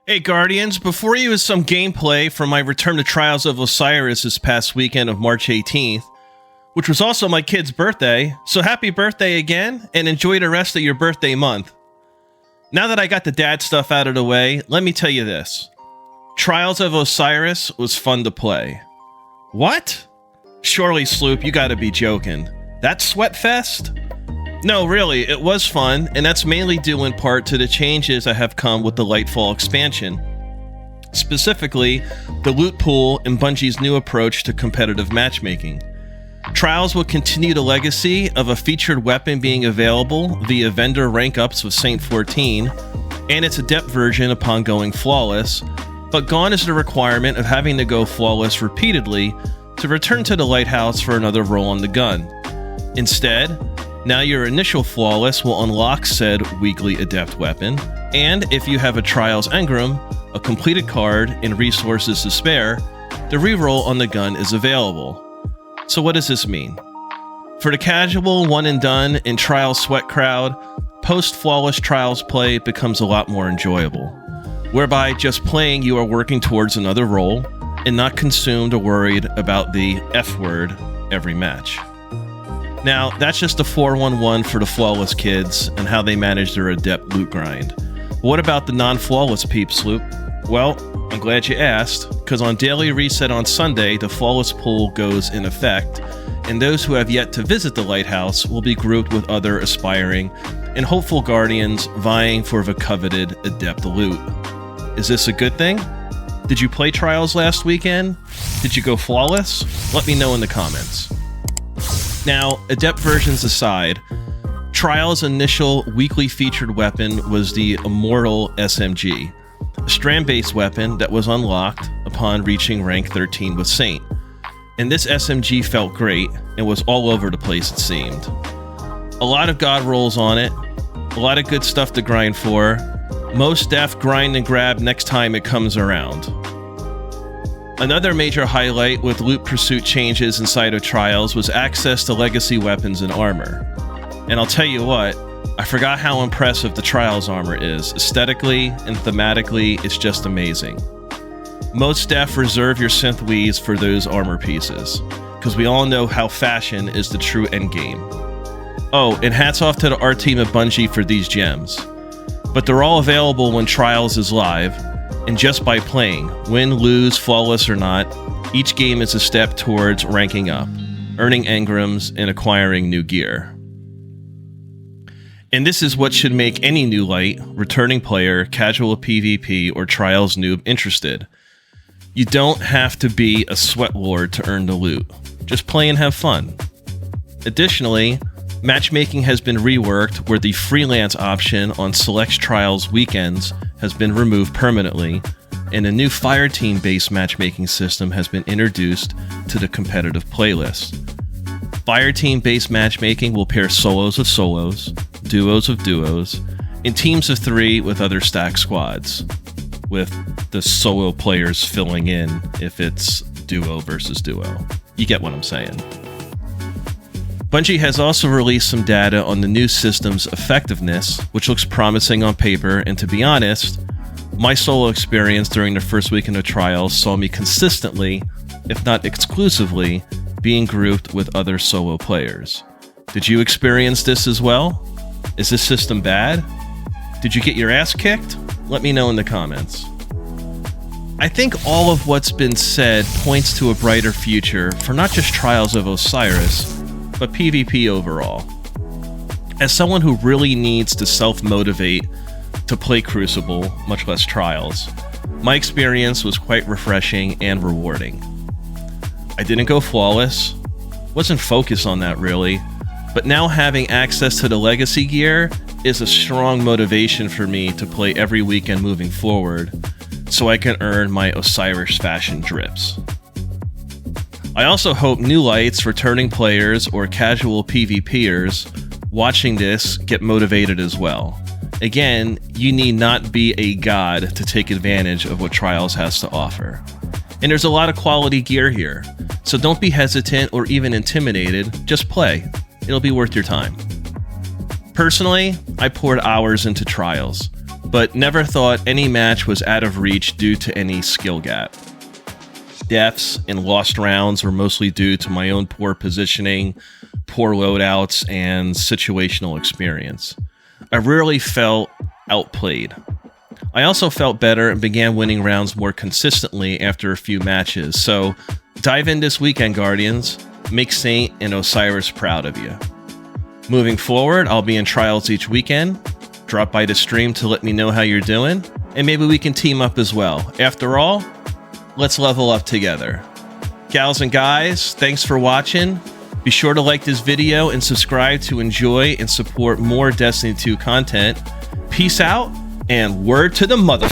Hey Guardians, before you is some gameplay from my return to Trials of Osiris this past weekend of March 18th, which was also my kid's birthday, so happy birthday again, and enjoy the rest of your birthday month. Now that I got the dad stuff out of the way, let me tell you this. Trials of Osiris was fun to play. What? Surely, Sloop, you gotta be joking. That Sweatfest? No, really, it was fun, and that's mainly due in part to the changes that have come with the Lightfall expansion. Specifically, the loot pool and Bungie's new approach to competitive matchmaking. Trials will continue the legacy of a featured weapon being available via vendor rank ups with Saint 14, and its adept version upon going flawless, but gone is the requirement of having to go flawless repeatedly to return to the lighthouse for another roll on the gun. Instead, now your initial flawless will unlock said weekly adept weapon, and if you have a Trials engram, a completed card, and resources to spare, the reroll on the gun is available. So what does this mean? For the casual one and done in Trials sweat crowd, post-flawless Trials play becomes a lot more enjoyable, whereby just playing you are working towards another roll and not consumed or worried about the F word every match. Now, that's just a 4-1-1 for the flawless kids and how they manage their adept loot grind. What about the non-flawless peeps, Sloop? Well, I'm glad you asked, because on Daily Reset on Sunday, the flawless pool goes in effect, and those who have yet to visit the lighthouse will be grouped with other aspiring and hopeful guardians vying for the coveted adept loot. Is this a good thing? Did you play Trials last weekend? Did you go flawless? Let me know in the comments. Now, adept versions aside, Trials' initial weekly featured weapon was the Immortal SMG, a strand-based weapon that was unlocked upon reaching rank 13 with Saint. And this SMG felt great and was all over the place, it seemed. A lot of god rolls on it, a lot of good stuff to grind for, most def grind and grab next time it comes around. Another major highlight with loot pursuit changes inside of Trials was access to legacy weapons and armor. And I'll tell you what, I forgot how impressive the Trials armor is. Aesthetically and thematically, it's just amazing. Most def reserve your synth weaves for those armor pieces, because we all know how fashion is the true endgame. Oh, and hats off to the art team at Bungie for these gems. But they're all available when Trials is live, and just by playing, win, lose, flawless or not, each game is a step towards ranking up, earning engrams, and acquiring new gear. And this is what should make any new light, returning player, casual PvP, or Trials noob interested. You don't have to be a sweat lord to earn the loot. Just play and have fun. Additionally, matchmaking has been reworked where the freelance option on select Trials weekends has been removed permanently, and a new Fireteam-based matchmaking system has been introduced to the competitive playlist. Fireteam-based matchmaking will pair solos with solos, duos of duos, and teams of 3 with other stacked squads, with the solo players filling in if it's duo versus duo. You get what I'm saying. Bungie has also released some data on the new system's effectiveness, which looks promising on paper, and to be honest, my solo experience during the first weekend of Trials saw me consistently, if not exclusively, being grouped with other solo players. Did you experience this as well? Is this system bad? Did you get your ass kicked? Let me know in the comments. I think all of what's been said points to a brighter future for not just Trials of Osiris, but PvP overall. As someone who really needs to self-motivate to play Crucible, much less Trials, my experience was quite refreshing and rewarding. I didn't go flawless, wasn't focused on that really, but now having access to the legacy gear is a strong motivation for me to play every weekend moving forward, so I can earn my Osiris fashion drips. I also hope new lights, returning players, or casual PvPers watching this get motivated as well. Again, you need not be a god to take advantage of what Trials has to offer. And there's a lot of quality gear here, so don't be hesitant or even intimidated, just play. It'll be worth your time. Personally, I poured hours into Trials, but never thought any match was out of reach due to any skill gap. Deaths and lost rounds were mostly due to my own poor positioning, poor loadouts, and situational experience. I rarely felt outplayed. I also felt better and began winning rounds more consistently after a few matches, so dive in this weekend, Guardians. Make Saint and Osiris proud of you. Moving forward, I'll be in trials each weekend. Drop by the stream to let me know how you're doing, and maybe we can team up as well. After all, let's level up together. Gals and guys, thanks for watching. Be sure to like this video and subscribe to enjoy and support more Destiny 2 content. Peace out, and word to the mother.